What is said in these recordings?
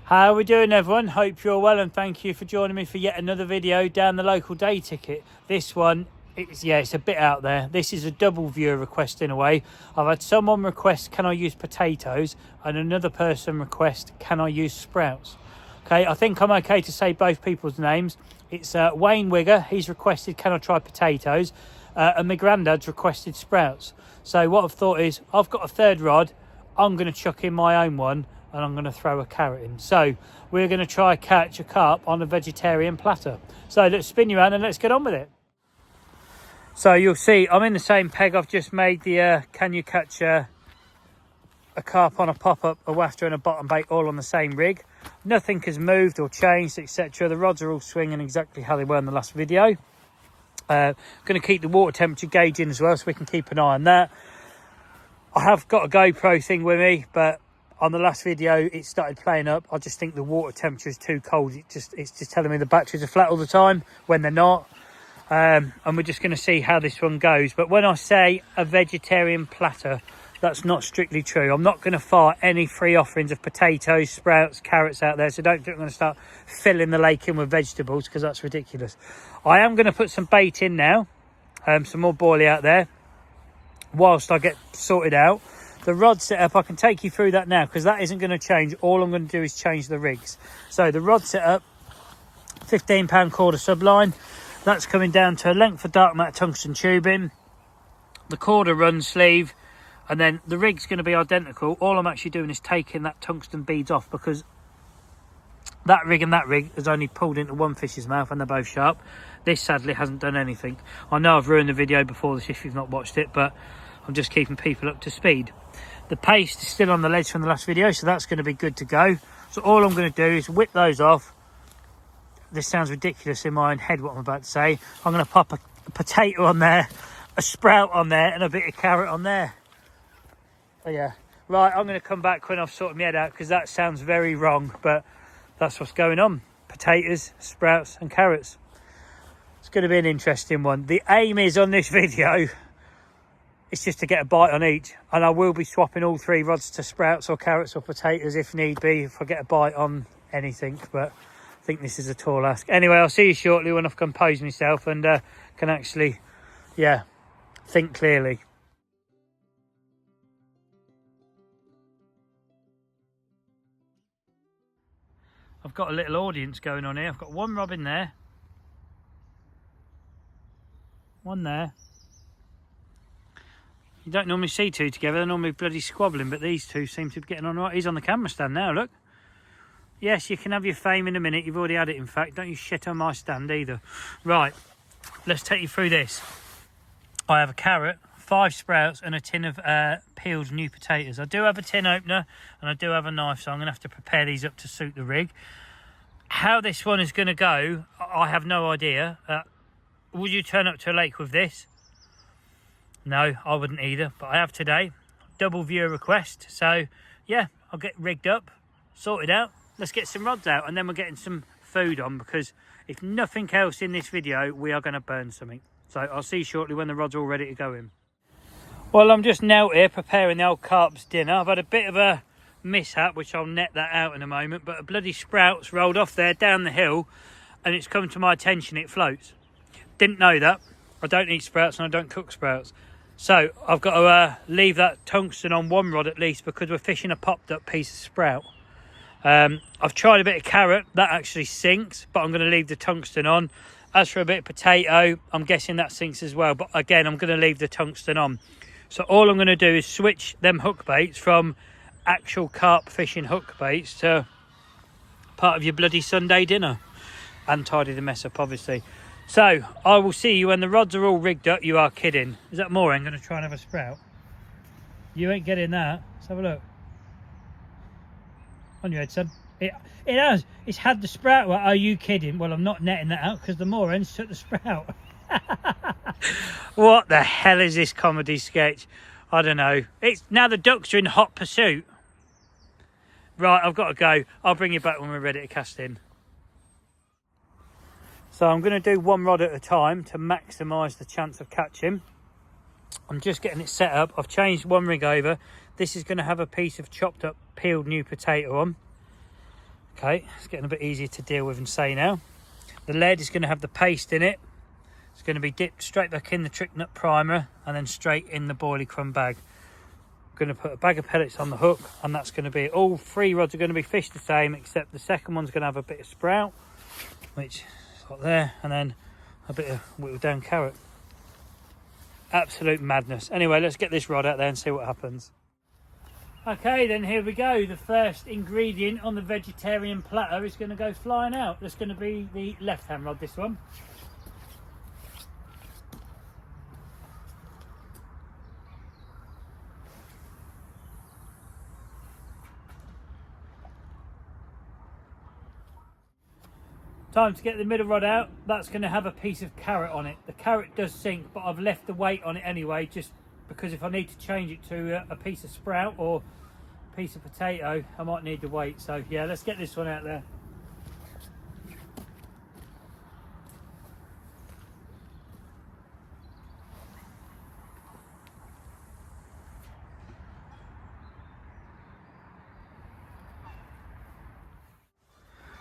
How are we doing, everyone? Hope you're well, and thank you for joining me for yet another video down the local day ticket. This one, it's a bit out there. This is a double viewer request in a way. I've had someone request, can I use potatoes? And another person request, can I use sprouts? Okay, I think I'm okay to say both people's names. It's Wayne Wigger, he's requested, can I try potatoes? And my granddad's requested sprouts. So what I've thought is, I've got a third rod, I'm going to chuck in my own one, and I'm going to throw a carrot in. So we're going to try catch a carp on a vegetarian platter. So let's spin you around and let's get on with it. So you'll see I'm in the same peg. I've just made the can you catch a carp on a pop-up, a wafter and a bottom bait all on the same rig. Nothing has moved or changed, etc. The rods are all swinging exactly how they were in the last video. Going to keep the water temperature gauge in as well so we can keep an eye on that. I have got a GoPro thing with me, but on the last video it started playing up. I just think the water temperature is too cold. It's just telling me the batteries are flat all the time when they're not. And we're just going to see how this one goes. But when I say a vegetarian platter, that's not strictly true. I'm not going to fire any free offerings of potatoes, sprouts, carrots out there. So don't think I'm going to start filling the lake in with vegetables, because that's ridiculous. I am going to put some bait in now, some more boilie out there, whilst I get sorted out. The rod setup, I can take you through that now because that isn't going to change. All I'm going to do is change the rigs. So the rod setup, £15 KORDA subline. That's coming down to a length of dark matte tungsten tubing, the KORDA run sleeve, and then the rig's going to be identical. All I'm actually doing is taking that tungsten beads off, because that rig and that rig has only pulled into one fish's mouth and they're both sharp. This sadly hasn't done anything. I know I've ruined the video before this if you've not watched it, but I'm just keeping people up to speed. The paste is still on the ledge from the last video, so that's going to be good to go. So all I'm going to do is whip those off. This sounds ridiculous in my own head, what I'm about to say. I'm going to pop a potato on there, a sprout on there, and a bit of carrot on there. Oh yeah. Right, I'm going to come back when I've sorted my head out, because that sounds very wrong, but that's what's going on. Potatoes, sprouts, and carrots. It's going to be an interesting one. The aim is on this video, it's just to get a bite on each, and I will be swapping all three rods to sprouts or carrots or potatoes if need be, if I get a bite on anything, but I think this is a tall ask. Anyway, I'll see you shortly when I've composed myself and can actually, think clearly. I've got a little audience going on here. I've got one robin there, one there. You don't normally see two together, they're normally bloody squabbling, but these two seem to be getting on right. He's on the camera stand now, look. Yes, you can have your fame in a minute. You've already had it, in fact. Don't you shit on my stand either. Right, let's take you through this. I have a carrot, 5 sprouts, and a tin of peeled new potatoes. I do have a tin opener, and I do have a knife, so I'm going to have to prepare these up to suit the rig. How this one is going to go, I have no idea. Would you turn up to a lake with this? No, I wouldn't either, but I have today. Double viewer request. So, yeah, I'll get rigged up, sorted out. Let's get some rods out, and then we're getting some food on, because if nothing else in this video, we are going to burn something. So I'll see you shortly when the rods are all ready to go in. Well, I'm just now here preparing the old carp's dinner. I've had a bit of a mishap, which I'll net that out in a moment, but a bloody sprout's rolled off there down the hill, and it's come to my attention it floats. Didn't know that. I don't eat sprouts and I don't cook sprouts. So I've got to leave that tungsten on one rod at least, because we're fishing a popped up piece of sprout. I've tried a bit of carrot, that actually sinks, but I'm going to leave the tungsten on. As for a bit of potato, I'm guessing that sinks as well, but again, I'm going to leave the tungsten on. So all I'm going to do is switch them hook baits from actual carp fishing hook baits to part of your bloody Sunday dinner, and tidy the mess up, obviously. So I will see you when the rods are all rigged up. You are kidding. Is that more? I'm going to try and have a sprout. You ain't getting that. Let's have a look. On your head, son. It has. It's had the sprout. Well, are you kidding? Well, I'm not netting that out because the moor ends took the sprout. What the hell is this comedy sketch? I don't know. It's now the ducks are in hot pursuit. Right, I've got to go. I'll bring you back when we're ready to cast in. So I'm going to do one rod at a time to maximise the chance of catching. I'm just getting it set up. I've changed one rig over. This is going to have a piece of chopped up peeled new potato on. Okay, it's getting a bit easier to deal with and say now. The lead is going to have the paste in it. It's going to be dipped straight back in the trick nut primer and then straight in the boilie crumb bag. I'm going to put a bag of pellets on the hook, and that's going to be, all 3 rods are going to be fished the same, except the second one's going to have a bit of sprout, which is up there, and then a bit of whittled down carrot. Absolute madness. Anyway, let's get this rod out there and see what happens. Okay, then here we go. The first ingredient on the vegetarian platter is going to go flying out. That's going to be the left hand rod, this one. Time to get the middle rod out. That's going to have a piece of carrot on it. The carrot does sink, but I've left the weight on it anyway, just because if I need to change it to a piece of sprout or a piece of potato, I might need the weight. So yeah, let's get this one out there.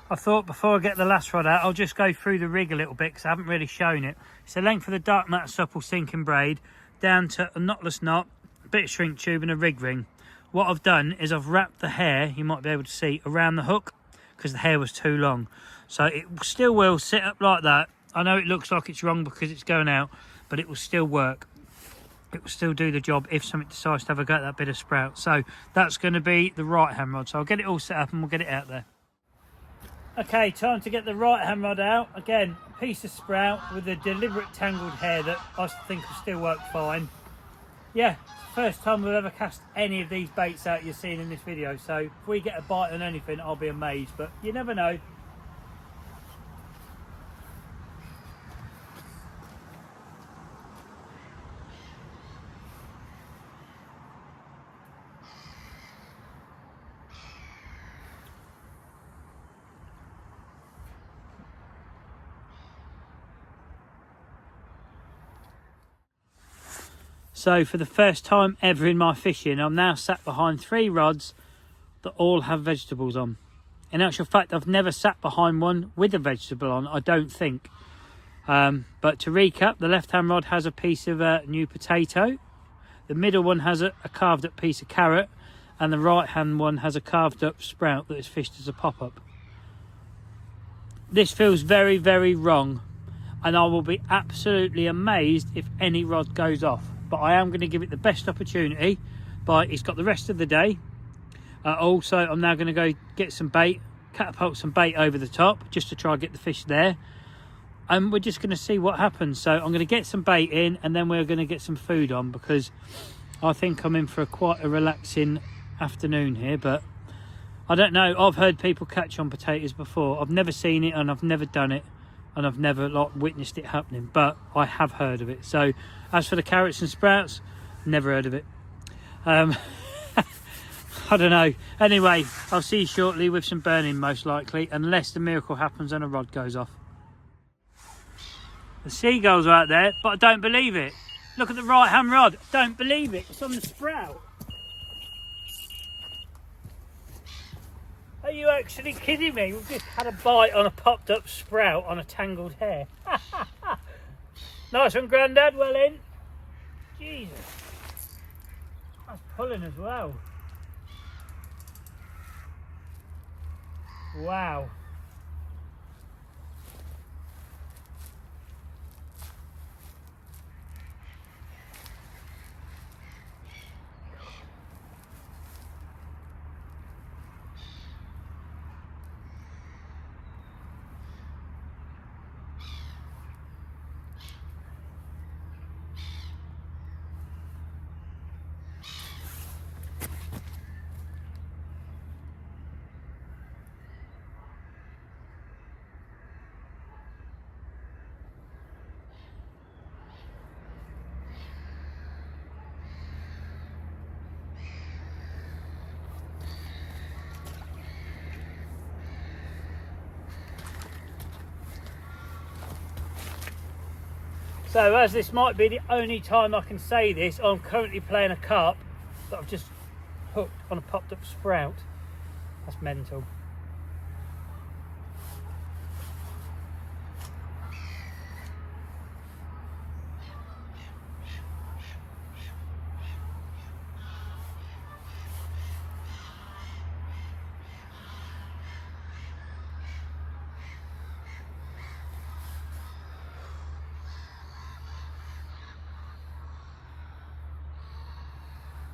I thought before I get the last rod out, I'll just go through the rig a little bit because I haven't really shown it. It's the length of the dark matte supple sinking braid down to a knotless knot, a bit of shrink tube and a rig ring. What I've done is I've wrapped the hair, you might be able to see, around the hook because the hair was too long. So it still will sit up like that. I know it looks like it's wrong because it's going out, but it will still work. It will still do the job if something decides to have a go at that bit of sprout. So that's going to be the right hand rod. So I'll get it all set up and we'll get it out there. Okay, time to get the right hand rod out. Again, a piece of sprout with a deliberate tangled hair that I think will still work fine. Yeah, first time we've ever cast any of these baits out you're seeing in this video. So if we get a bite on anything, I'll be amazed, but you never know. So for the first time ever in my fishing, I'm now sat behind 3 rods that all have vegetables on. In actual fact, I've never sat behind one with a vegetable on, I don't think. But to recap, the left-hand rod has a piece of new potato. The middle one has a carved up piece of carrot. And the right-hand one has a carved up sprout that is fished as a pop-up. This feels very, very wrong. And I will be absolutely amazed if any rod goes off. But I am going to give it the best opportunity. But it's got the rest of the day. Also, I'm now going to go get some bait, catapult some bait over the top just to try and get the fish there. And we're just going to see what happens. So I'm going to get some bait in and then we're going to get some food on, because I think I'm in for quite a relaxing afternoon here. But I don't know. I've heard people catch on potatoes before. I've never seen it and I've never done it. And I've never witnessed it happening, but I have heard of it. So as for the carrots and sprouts, never heard of it. I don't know. Anyway, I'll see you shortly with some burning, most likely, unless the miracle happens and a rod goes off. The seagulls are out there, but I don't believe it. Look at the right hand rod. Don't believe it. It's on the sprout. Are you actually kidding me? We've just had a bite on a popped up sprout on a tangled hair. Nice one, Grandad. Well in. Jesus. That's pulling as well. Wow. So as this might be the only time I can say this, I'm currently playing a carp that I've just hooked on a popped up sprout. That's mental.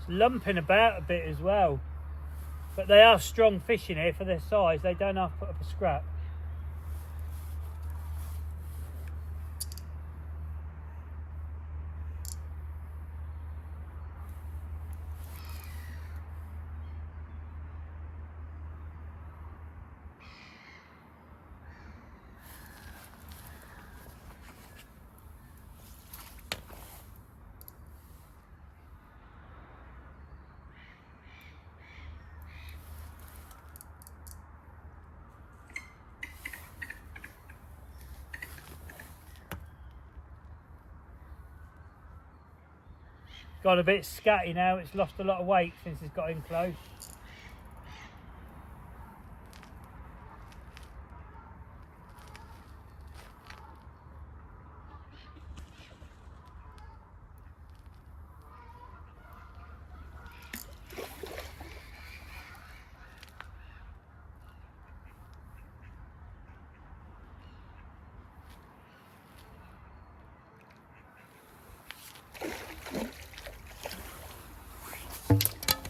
It's lumping about a bit as well. But they are strong fish in here for their size. They don't have to put up a scrap. Got a bit scatty now. It's lost a lot of weight since it's got in close.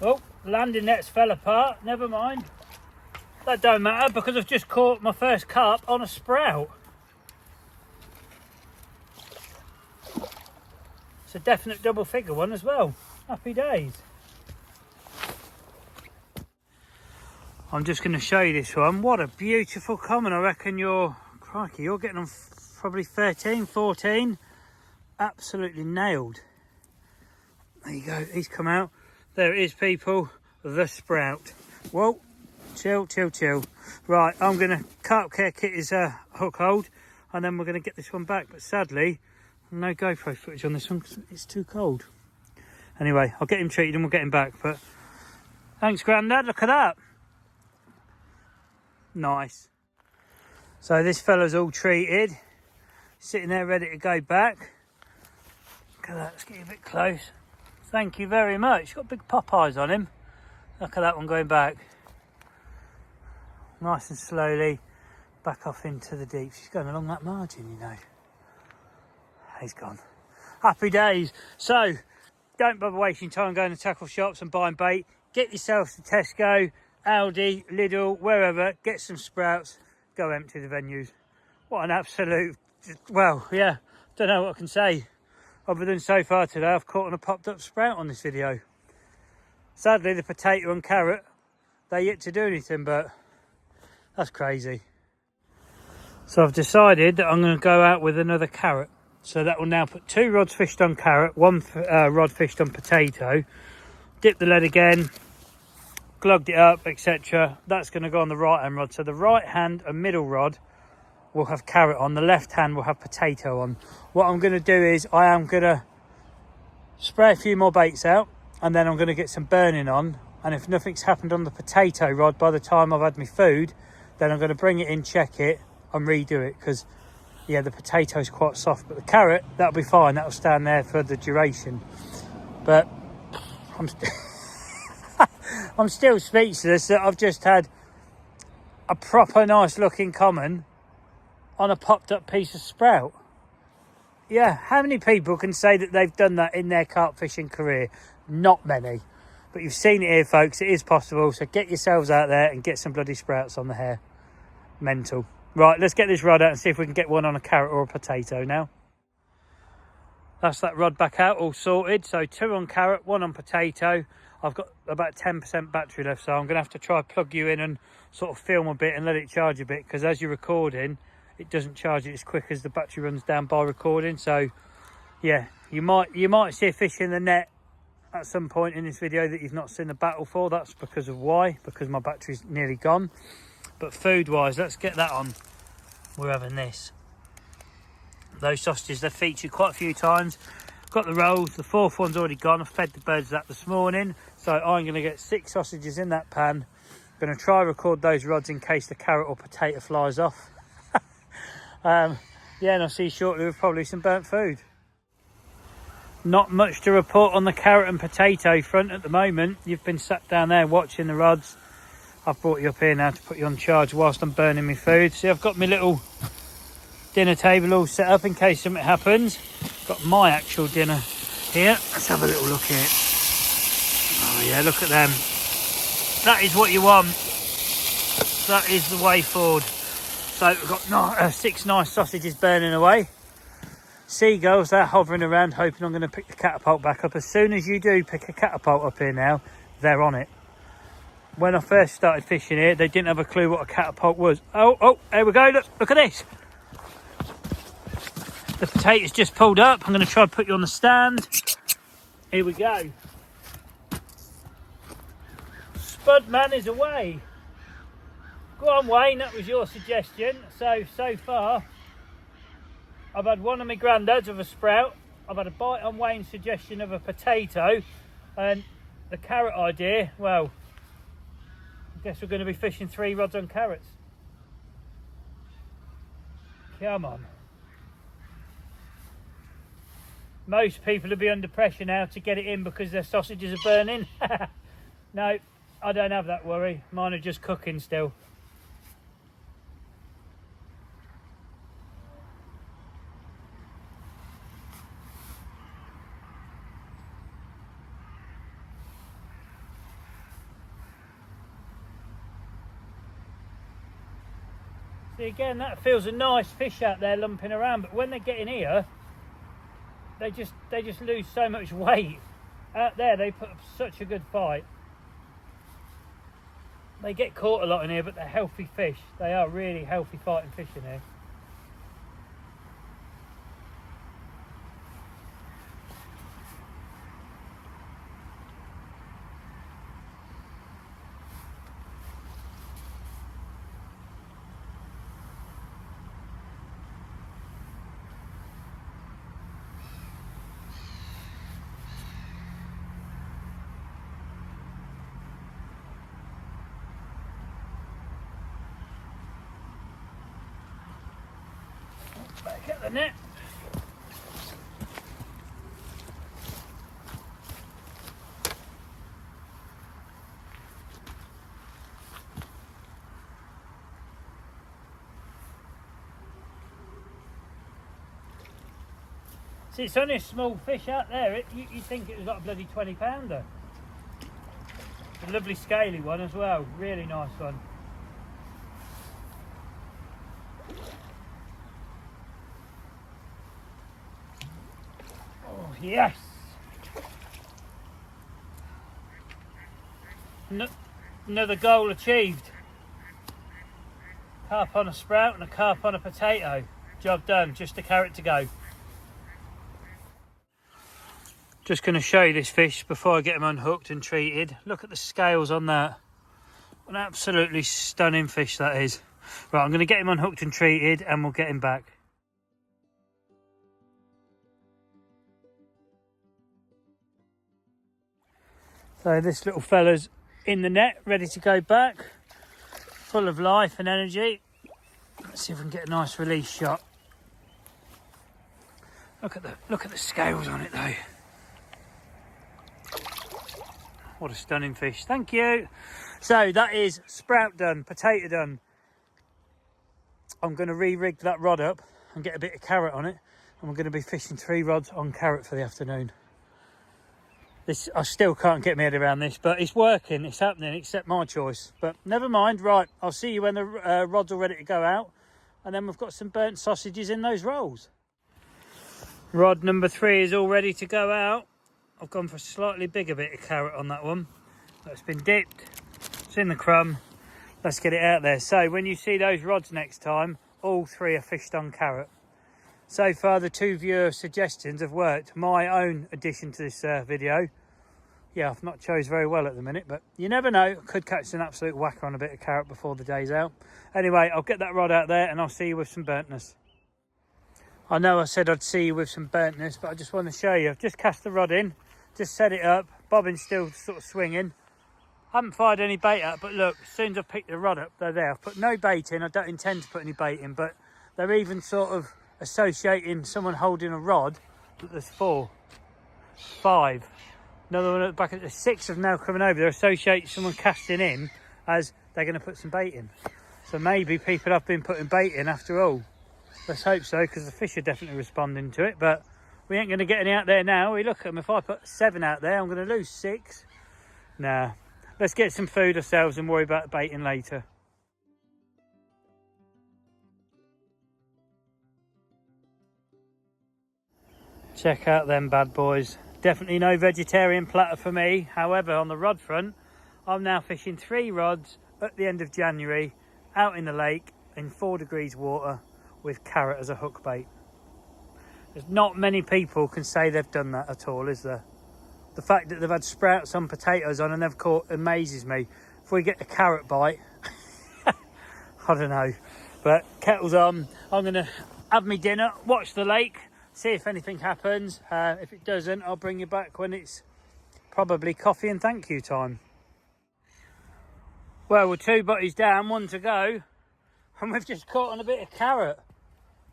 Oh, landing nets fell apart. Never mind. That don't matter because I've just caught my first carp on a sprout. It's a definite double figure one as well. Happy days. I'm just going to show you this one. What a beautiful common. I reckon you're, crikey, you're getting on probably 13, 14. Absolutely nailed. There you go. He's come out. There it is, people, the sprout. Whoa, chill, chill, chill. Right, I'm going to carp care kit his hook hold, and then we're going to get this one back. But sadly, no GoPro footage on this one because it's too cold. Anyway, I'll get him treated and we'll get him back. But thanks, Grandad. Look at that. Nice. So this fella's all treated, sitting there ready to go back. Look at that. Let's get you a bit close. Thank you very much. He's got big pop eyes on him. Look at that one going back. Nice and slowly back off into the deep. She's going along that margin, you know. He's gone. Happy days. So, don't bother wasting time going to tackle shops and buying bait. Get yourself to Tesco, Aldi, Lidl, wherever. Get some sprouts. Go empty the venues. What an absolute... Well, yeah. Don't know what I can say. Other than so far today, I've caught on a popped up sprout on this video. Sadly, the potato and carrot, they're yet to do anything, but that's crazy. So I've decided that I'm going to go out with another carrot. So that will now put 2 rods fished on carrot, 1 rod fished on potato. Dip the lead again, glugged it up, etc. That's going to go on the right hand rod. So the right hand and middle rod will have carrot on, the left hand will have potato on. What I'm going to do is I am going to spray a few more baits out, and then I'm going to get some burning on, and if nothing's happened on the potato rod by the time I've had my food, then I'm going to bring it in, check it and redo it, because yeah, the potato's quite soft, but the carrot, that'll be fine, that'll stand there for the duration. But I'm still speechless that I've just had a proper nice looking common on a popped up piece of sprout. Yeah, how many people can say that they've done that in their carp fishing career? Not many. But you've seen it here, folks. It is possible. So get yourselves out there and get some bloody sprouts on the hair. Mental. Right, let's get this rod out and see if we can get one on a carrot or a potato now. That's that rod back out, all sorted. So 2 on carrot, 1 on potato. I've got about 10% battery left, so I'm going to have to try plug you in and sort of film a bit and let it charge a bit, because as you're recording, it doesn't charge it as quick as the battery runs down by recording. So yeah, you might see a fish in the net at some point in this video that you've not seen the battle for. That's because of why, because my battery's nearly gone. But food wise, let's get that on. We're having this. Those sausages, they've featured quite a few times. Got the rolls, the 4th one's already gone. I fed the birds that this morning, so I'm going to get 6 sausages in that pan. Going to try record those rods in case the carrot or potato flies off. Yeah, and I'll see you shortly with probably some burnt food. Not much to report on the carrot and potato front at the moment. You've been sat down there watching the rods. I've brought you up here now to put you on charge whilst I'm burning my food. See, I've got my little dinner table all set up in case something happens. Got my actual dinner here. Let's have a little look here. Oh yeah, look at them. That is what you want. That is the way forward. So we've got 6 nice sausages burning away. Seagulls, they're hovering around hoping I'm going to pick the catapult back up. As soon as you do pick a catapult up here now, they're on it. When I first started fishing here, they didn't have a clue what a catapult was. Oh, there we go. Look at this. The potatoes just pulled up. I'm going to try and put you on the stand. Here we go. Spudman is away. Go on, Wayne, that was your suggestion. So far, I've had one of my granddads of a sprout. I've had a bite on Wayne's suggestion of a potato. And the carrot idea, well, I guess we're going to be fishing 3 rods on carrots. Come on. Most people will be under pressure now to get it in because their sausages are burning. No, I don't have that worry. Mine are just cooking still. See, again, that feels a nice fish out there lumping around, but when they get in here, they just lose so much weight. Out there, they put up such a good fight. They get caught a lot in here, but they're healthy fish. They are really healthy fighting fish in here. Back at the net. See, it's only a small fish out there. You'd think it was like a bloody 20-pounder. A lovely scaly one as well. Really nice one. Oh, yes! Another goal achieved. Carp on a sprout and a carp on a potato. Job done. Just a carrot to go. Just going to show you this fish before I get him unhooked and treated. Look at the scales on that. An absolutely stunning fish that is. Right, I'm going to get him unhooked and treated and we'll get him back. So this little fella's in the net, ready to go back. Full of life and energy. Let's see if we can get a nice release shot. Look at the scales on it though. What a stunning fish. Thank you. So that is sprout done, potato done. I'm going to re-rig that rod up and get a bit of carrot on it. And we're going to be fishing 3 rods on carrot for the afternoon. I still can't get my head around this, but it's working, it's happening, except my choice. But never mind. Right, I'll see you when the rods are ready to go out. And then we've got some burnt sausages in those rolls. Rod number 3 is all ready to go out. I've gone for a slightly bigger bit of carrot on that one. That's been dipped. It's in the crumb. Let's get it out there. So when you see those rods next time, all 3 are fished on carrot. So far, the 2 viewer suggestions have worked. My own addition to this video. Yeah, I've not chose very well at the minute, but you never know. Could catch an absolute whacker on a bit of carrot before the day's out. Anyway, I'll get that rod out there and I'll see you with some burntness. I know I said I'd see you with some burntness, but I just want to show you. I've just cast the rod in. Just set it up. Bobbin's still sort of swinging. Haven't fired any bait out, but look, as soon as I picked the rod up, they're there. I've put no bait in. I don't intend to put any bait in, but they're even sort of associating someone holding a rod. There's 4, 5. Another one at the back. There's 6 of them now coming over. They're associating someone casting in as they're going to put some bait in. So maybe people have been putting bait in after all. Let's hope so, because the fish are definitely responding to it, but we ain't going to get any out there now. We look at them. If I put 7 out there, I'm going to lose 6. Nah, let's get some food ourselves and worry about baiting later. Check out them bad boys. Definitely no vegetarian platter for me. However, on the rod front, I'm now fishing 3 rods at the end of January out in the lake in 4 degrees water with carrot as a hook bait. There's not many people can say they've done that at all, is there? The fact that they've had sprouts on potatoes on and they've caught amazes me. If we get a carrot bite, I don't know. But kettle's on. I'm going to have me dinner, watch the lake, see if anything happens. If it doesn't, I'll bring you back when it's probably coffee and thank you time. Well, we're 2 butties down, 1 to go, and we've just caught on a bit of carrot.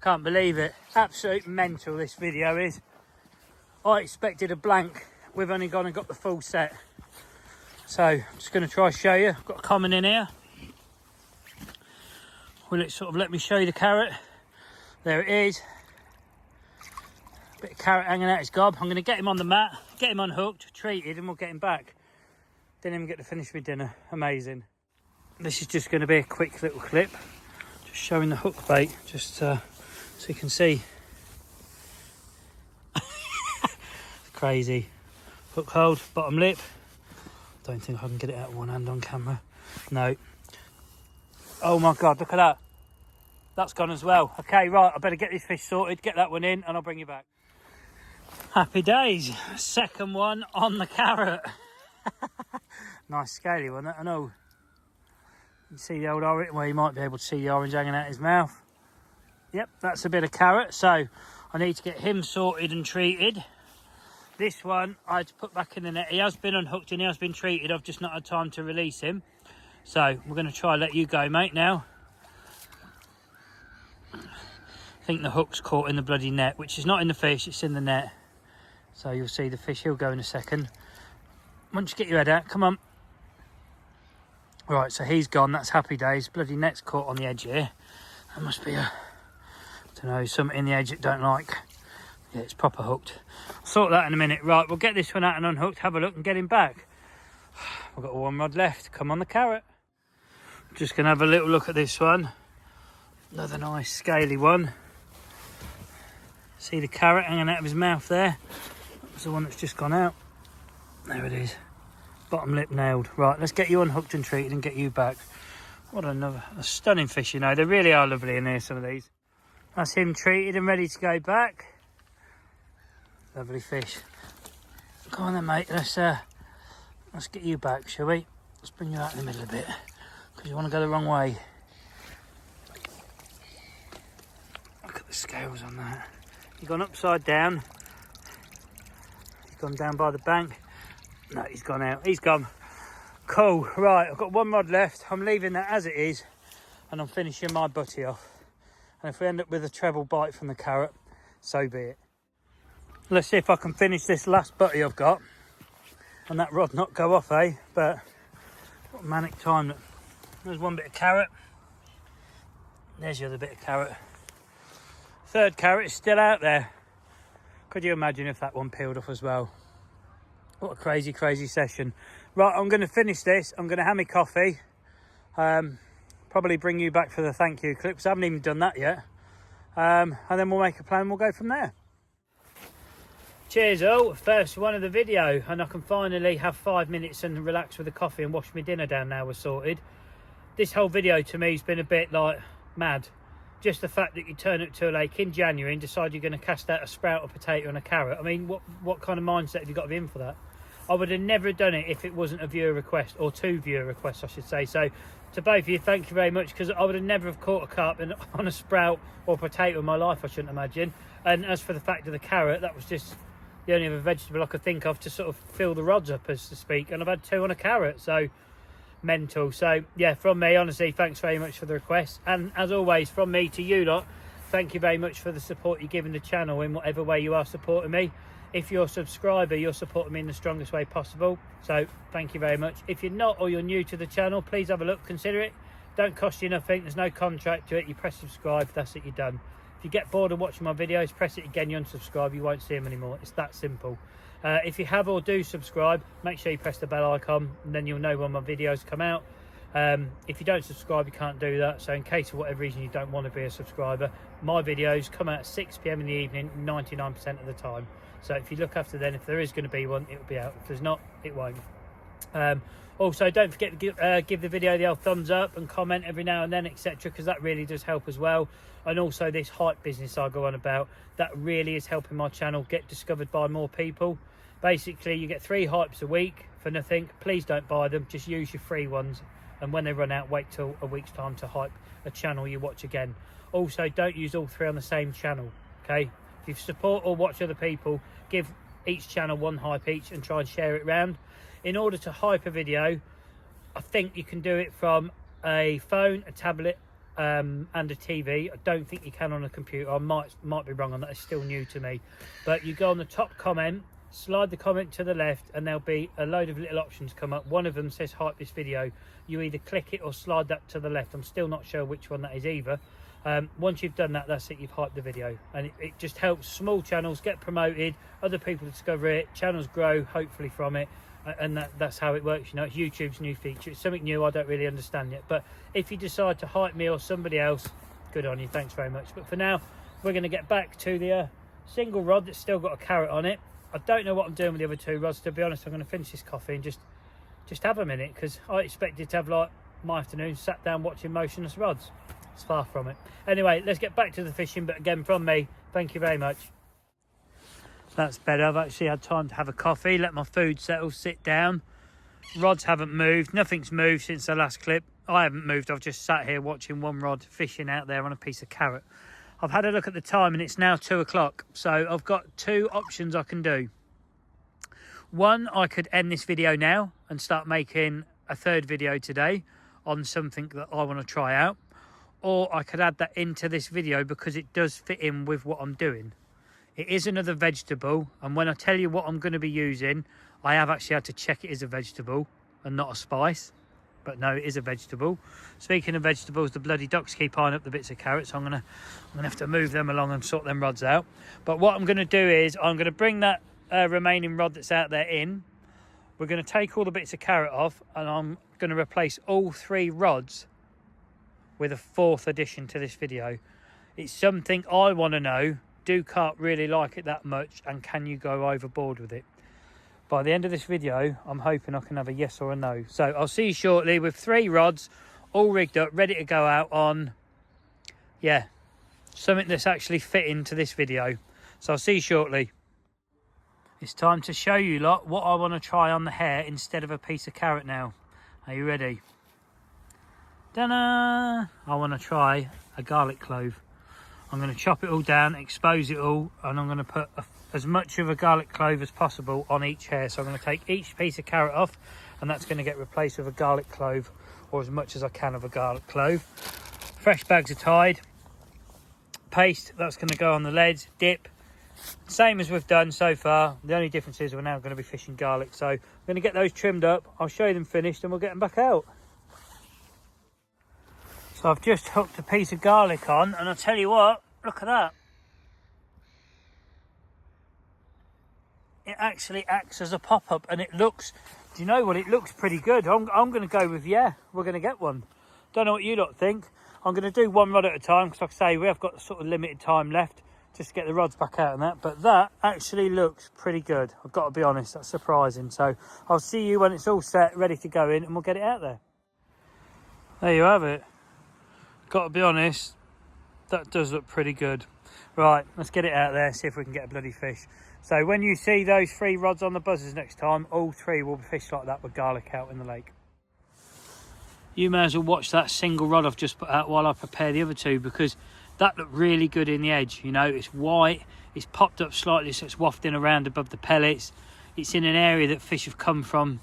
Can't believe it. Absolute mental this video is. I expected a blank. We've only gone and got the full set. So I'm just going to try show you. I've got a common in here. Will it sort of let me show you the carrot? There it is. Bit of carrot hanging out his gob. I'm going to get him on the mat, get him unhooked, treated, and we'll get him back. Didn't even get to finish my dinner. Amazing. This is just going to be a quick little clip, just showing the hook bait, just so you can see. Crazy. Hook hold, bottom lip. Don't think I can get it out with one hand on camera. No. Oh my God, look at that. That's gone as well. Okay, right, I better get this fish sorted, get that one in, and I'll bring you back. Happy days. Second one on the carrot. Nice scaly one, I know. You see the old orange, well, you might be able to see the orange hanging out his mouth. Yep, that's a bit of carrot, so I need to get him sorted and treated. This one I had to put back in the net. He has been unhooked and he has been treated. I've just not had time to release him. So we're going to try and let you go, mate, now. I think the hook's caught in the bloody net, which is not in the fish, it's in the net. So you'll see the fish, he'll go in a second. Once you get your head out, come on. Right, so he's gone, that's happy days. Bloody net's caught on the edge here. There must be a, I don't know, something in the edge that don't like. Yeah, it's proper hooked. I'll sort that in a minute. Right, we'll get this one out and unhooked, have a look and get him back. We've got 1 rod left. Come on the carrot. Just going to have a little look at this one. Another nice scaly one. See the carrot hanging out of his mouth there? That's the one that's just gone out. There it is. Bottom lip nailed. Right, let's get you unhooked and treated and get you back. What a stunning fish, you know. They really are lovely in here, some of these. That's him treated and ready to go back. Lovely fish. Come on then, mate. Let's get you back, shall we? Let's bring you out in the middle a bit, because you want to go the wrong way. Look at the scales on that. He's gone upside down. He's gone down by the bank. No, he's gone out. He's gone. Cool. Right, I've got 1 rod left. I'm leaving that as it is, and I'm finishing my butty off. And if we end up with a treble bite from the carrot, so be it. Let's see if I can finish this last butty I've got and that rod not go off, eh? But what a manic time. There's 1 bit of carrot. There's the other bit of carrot. 3rd carrot is still out there. Could you imagine if that one peeled off as well? What a crazy, crazy session. Right, I'm going to finish this. I'm going to have my coffee. Probably bring you back for the thank you clips. I haven't even done that yet. And then we'll make a plan and we'll go from there. Cheers all, first one of the video, and I can finally have 5 minutes and relax with the coffee and wash my dinner down now we're sorted. This whole video to me has been a bit like mad. Just the fact that you turn up to a lake in January and decide you're going to cast out a sprout, a potato and a carrot. I mean, what kind of mindset have you got to be in for that? I would have never done it if it wasn't a viewer request, or 2 viewer requests I should say. So to both of you, thank you very much, because I would have never have caught a carp on a sprout or potato in my life, I shouldn't imagine. And as for the fact of the carrot, that was just the only other vegetable I could think of to sort of fill the rods up, as to speak, and I've had 2 on a carrot, so mental. So yeah, from me, honestly, thanks very much for the request, and as always from me to you lot, thank you very much for the support you're giving the channel in whatever way you are supporting me. If you're a subscriber, you're supporting me in the strongest way possible, so thank you very much. If you're not, or you're new to the channel, please have a look, consider it. Don't cost you nothing, there's no contract to it. You press subscribe, that's it, you're done. If you get bored of watching my videos, press it again, you unsubscribe, you won't see them anymore. It's that simple. If you have or do subscribe, make sure you press the bell icon, and then you'll know when my videos come out. If you don't subscribe, you can't do that, so in case of whatever reason you don't want to be a subscriber, my videos come out at 6 PM in the evening 99% of the time. So if you look after then, if there is going to be one, it will be out. If there's not, it won't. Also, don't forget to give the video the old thumbs up and comment every now and then, etc., because that really does help as well. And also this hype business I go on about, that really is helping my channel get discovered by more people. Basically, you get 3 hypes a week for nothing. Please don't buy them, just use your free ones, and when they run out, wait till a week's time to hype a channel you watch again. Also, don't use all 3 on the same channel, okay? If you support or watch other people, give each channel 1 hype each and try and share it around. In order to hype a video, I think you can do it from a phone, a tablet, and a TV. I don't think you can on a computer. I might be wrong on that, it's still new to me. But you go on the top comment, slide the comment to the left, and there'll be a load of little options come up. One of them says hype this video. You either click it or slide that to the left. I'm still not sure which one that is either. Once you've done that, that's it, you've hyped the video, and it just helps small channels get promoted, other people discover it, channels grow hopefully from it, and that's how it works. You know, it's YouTube's new feature. It's something new I don't really understand yet, but if you decide to hype me or somebody else, good on you, thanks very much. But for now, we're going to get back to the single rod that's still got a carrot on it. I don't know what I'm doing with the other 2 rods, to be honest. I'm going to finish this coffee and just have a minute, because I expected to have like my afternoon sat down watching motionless rods. It's far from it. Anyway, let's get back to the fishing, but again from me, thank you very much. That's better. I've actually had time to have a coffee, let my food settle, sit down. Rods haven't moved, nothing's moved since the last clip. I haven't moved, I've just sat here watching one rod fishing out there on a piece of carrot. I've had a look at the time and it's now 2 o'clock, so I've got 2 options I can do. One, I could end this video now and start making a 3rd video today on something that I want to try out, or I could add that into this video because it does fit in with what I'm doing. It is another vegetable, and when I tell you what I'm going to be using, I have actually had to check it is a vegetable and not a spice. But no, it is a vegetable. Speaking of vegetables, the bloody ducks keep eyeing up the bits of carrots, so I'm gonna have to move them along and sort them rods out. But what I'm gonna do is I'm gonna bring that remaining rod that's out there in. We're gonna take all the bits of carrot off, and I'm gonna replace all 3 rods with a 4th addition to this video. It's something I want to know. Do carp really like it that much, and can you go overboard with it? By the end of this video, I'm hoping I can have a yes or a no. So I'll see you shortly with 3 rods all rigged up, ready to go out on, yeah, something that's actually fit into this video. So I'll see you shortly. It's time to show you lot what I want to try on the hair instead of a piece of carrot now. Are you ready? Ta-da! I want to try a garlic clove. I'm going to chop it all down, expose it all, and I'm going to put as much of a garlic clove as possible on each hair. So I'm going to take each piece of carrot off, and that's going to get replaced with a garlic clove, or as much as I can of a garlic clove. Fresh bags are tied. Paste, that's going to go on the leads. Dip, same as we've done so far. The only difference is we're now going to be fishing garlic. So I'm going to get those trimmed up. I'll show you them finished, and we'll get them back out. So I've just hooked a piece of garlic on, and I'll tell you what, look at that. It actually acts as a pop-up, and it looks, do you know what, it looks pretty good. I'm going to go with, yeah, we're going to get one. Don't know what you lot think. I'm going to do 1 rod at a time, because like I say, we have got sort of limited time left just to get the rods back out and that, but that actually looks pretty good. I've got to be honest, that's surprising. So I'll see you when it's all set, ready to go in, and we'll get it out there. There you have it. Got to be honest, that does look pretty good. Right, let's get it out there, see if we can get a bloody fish. So when you see those 3 rods on the buzzers next time, all 3 will be fished like that with garlic out in the lake. You may as well watch that single rod I've just put out while I prepare the other 2, because that looked really good in the edge. You know, it's white, it's popped up slightly, so it's wafting around above the pellets. It's in an area that fish have come from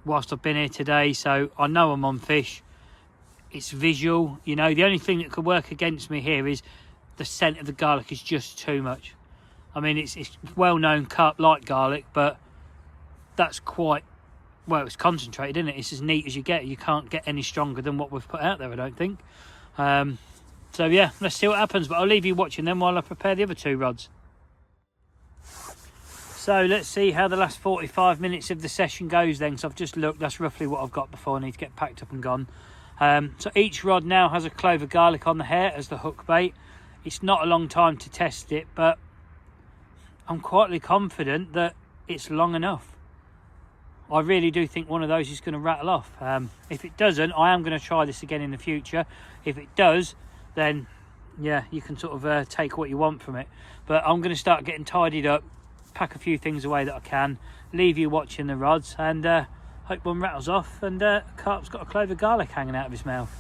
whilst I've been here today, so I know I'm on fish. It's visual, you know. The only thing that could work against me here is the scent of the garlic is just too much. I mean, it's well known carp like garlic, but that's quite, well, it's concentrated, isn't it? It's as neat as you get. You can't get any stronger than what we've put out there, I don't think. So yeah, let's see what happens, but I'll leave you watching them while I prepare the other 2 rods. So let's see how the last 45 minutes of the session goes then, because I've just looked. That's roughly what I've got before I need to get packed up and gone. So each rod now has a clove of garlic on the hair as the hook bait. It's not a long time to test it, but I'm quietly confident that it's long enough. I really do think one of those is going to rattle off. If it doesn't, I am going to try this again in the future. If it does, then yeah, you can sort of take what you want from it. But I'm going to start getting tidied up, pack a few things away that I can, leave you watching the rods, and hope one rattles off and Carp's got a clove of garlic hanging out of his mouth.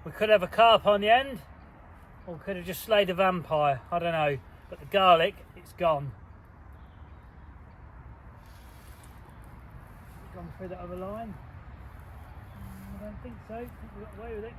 We could have a carp on the end, or we could have just slayed a vampire, I don't know. But the garlic, it's gone. Gone through that other line? I don't think so. I think we got away with it.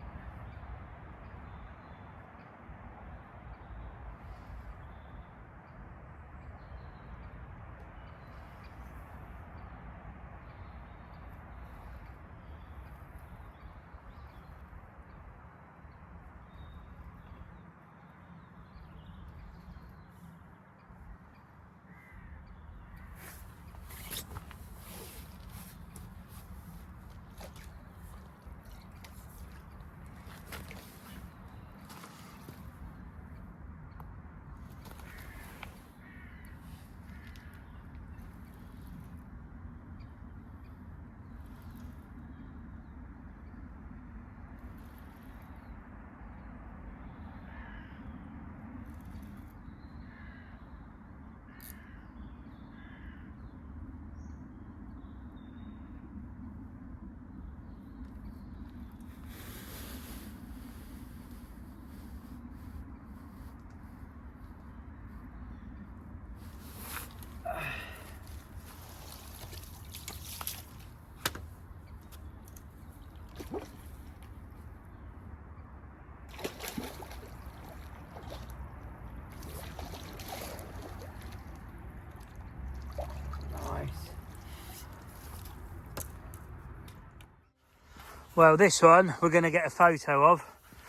Well, this one we're going to get a photo of,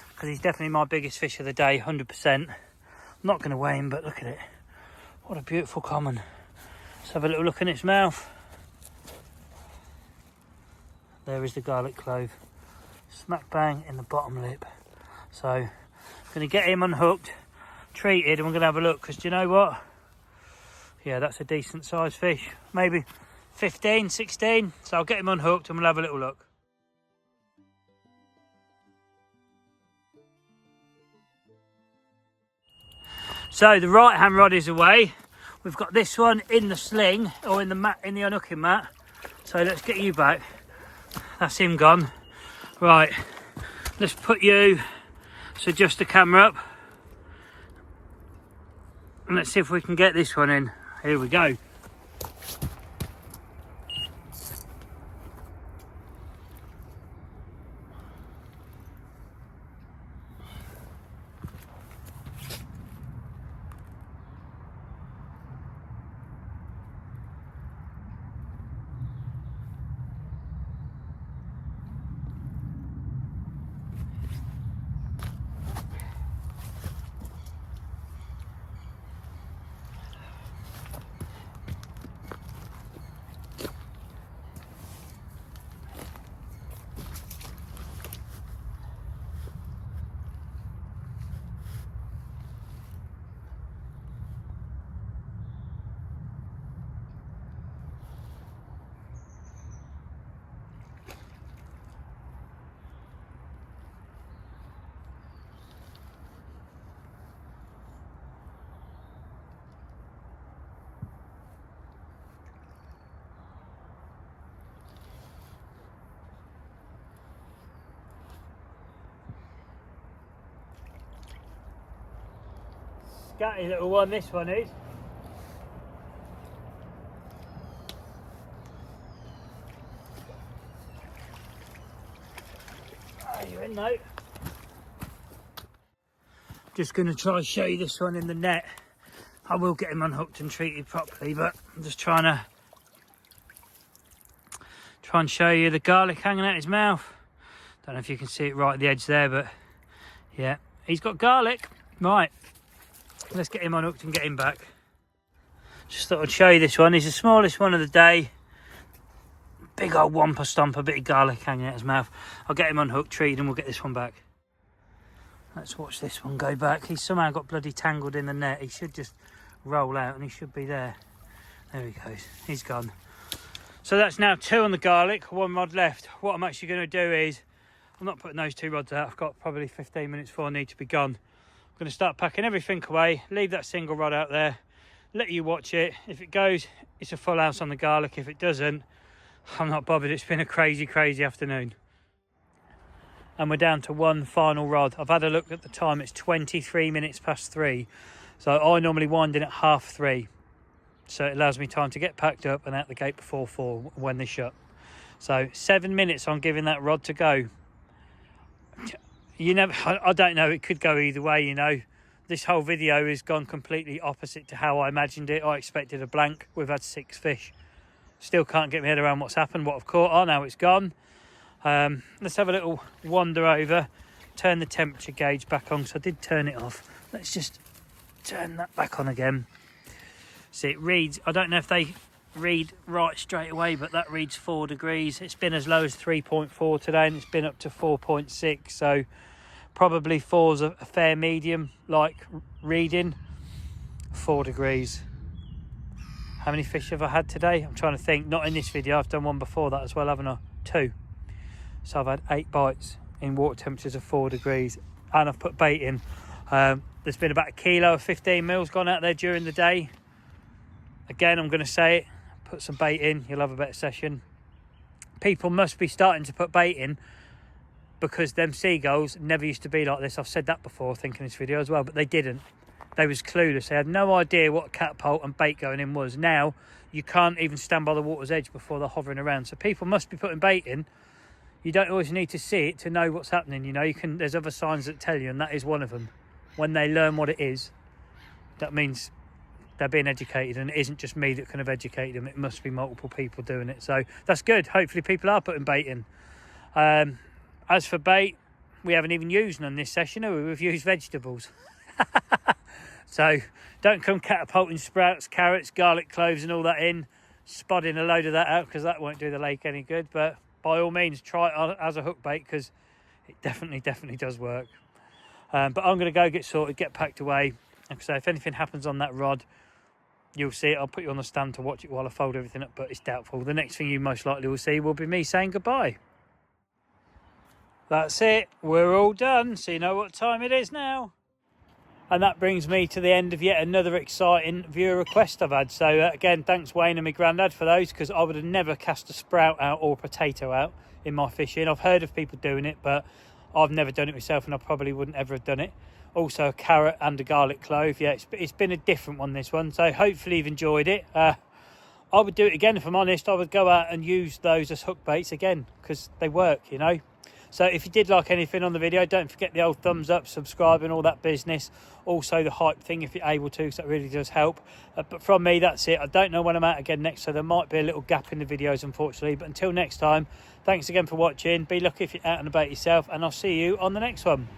because he's definitely my biggest fish of the day, 100%. I'm not going to weigh him, but look at it. What a beautiful common. Let's have a little look in its mouth. There is the garlic clove. Smack bang in the bottom lip. So, I'm going to get him unhooked, treated, and we're going to have a look, because do you know what? Yeah, that's a decent sized fish. Maybe 15, 16. So I'll get him unhooked and we'll have a little look. So the right hand rod is away. We've got this one in the sling, or in the mat, in the unhooking mat. So let's get you back. That's him gone. Right, let's put you, so adjust the camera up. And let's see if we can get this one in. Here we go. Scatty little one this one is. in though. Just going to try and show you this one in the net. I will get him unhooked and treated properly, but I'm just trying to show you the garlic hanging out his mouth. Don't know if you can see it right at the edge there, but yeah, he's got garlic. Right, let's get him unhooked and get him back. Just thought I'd show you this one. He's the smallest one of the day. Big old whomper stomper, bit of garlic hanging out his mouth. I'll get him unhooked, treated, and we'll get this one back. Let's watch this one go back. He's somehow got bloody tangled in the net. He should just roll out and he should be there. There he goes. He's gone. So that's now 2 on the garlic, 1 rod left. What I'm actually going to do is, I'm not putting those 2 rods out. I've got probably 15 minutes before I need to be gone. I'm going to start packing everything away, leave that single rod out there, let you watch it. If it goes, it's a full house on the garlic. If it doesn't, I'm not bothered. It's been a crazy, crazy afternoon. And we're down to 1 final rod. I've had a look at the time. It's 23 minutes past 3. So I normally wind in at 2:30. So it allows me time to get packed up and out the gate before 4 when they shut. So 7 minutes I'm giving that rod to go. You never, I don't know, it could go either way, you know. This whole video has gone completely opposite to how I imagined it. I expected a blank. We've had 6 fish. Still can't get my head around what's happened, what I've caught on, how it's gone. Let's have a little wander over, turn the temperature gauge back on, because I did turn it off. Let's just turn that back on again. See, it reads, I don't know if they read right straight away, but that reads 4 degrees. It's been as low as 3.4 today, and it's been up to 4.6, so probably 4's a fair medium, like reading. 4 degrees. How many fish have I had today? I'm trying to think. Not in this video. I've done one before that as well, haven't I? 2. So I've had 8 bites in water temperatures of 4 degrees, and I've put bait in. There's been about 1 kilo of 15 mils gone out there during the day. Again, I'm going to say it, put some bait in, you'll have a better session. People must be starting to put bait in, because them seagulls never used to be like this. I've said that before, I think, in this video as well, but they didn't. They was clueless. They had no idea what a catapult and bait going in was. Now, you can't even stand by the water's edge before they're hovering around. So people must be putting bait in. You don't always need to see it to know what's happening, you know. You can. There's other signs that tell you, and that is one of them. When they learn what it is, that means they're being educated, and it isn't just me that can have educated them. It must be multiple people doing it. So that's good. Hopefully people are putting bait in. As for bait, we haven't even used none this session, have we? We've used vegetables. So don't come catapulting sprouts, carrots, garlic cloves and all that in, spodding a load of that out, because that won't do the lake any good. But by all means, try it as a hook bait, because it definitely does work. But I'm going to go get sorted, get packed away. Like I say, if anything happens on that rod, you'll see it. I'll put you on the stand to watch it while I fold everything up, but it's doubtful. The next thing you most likely will see will be me saying goodbye. That's it. We're all done. So you know what time it is now. And that brings me to the end of yet another exciting viewer request I've had. So again, thanks Wayne and my granddad for those, because I would have never cast a sprout out or a potato out in my fishing. I've heard of people doing it, but I've never done it myself, and I probably wouldn't ever have done it. Also a carrot and a garlic clove. Yeah, it's been a different one, this one. So hopefully you've enjoyed it. I would do it again, if I'm honest. I would go out and use those as hook baits again, because they work, you know. So if you did like anything on the video, don't forget the old thumbs up, subscribe and all that business. Also the hype thing if you're able to, because that really does help. But from me, that's it. I don't know when I'm out again next, so there might be a little gap in the videos, unfortunately. But until next time, thanks again for watching. Be lucky if you're out and about yourself, and I'll see you on the next one.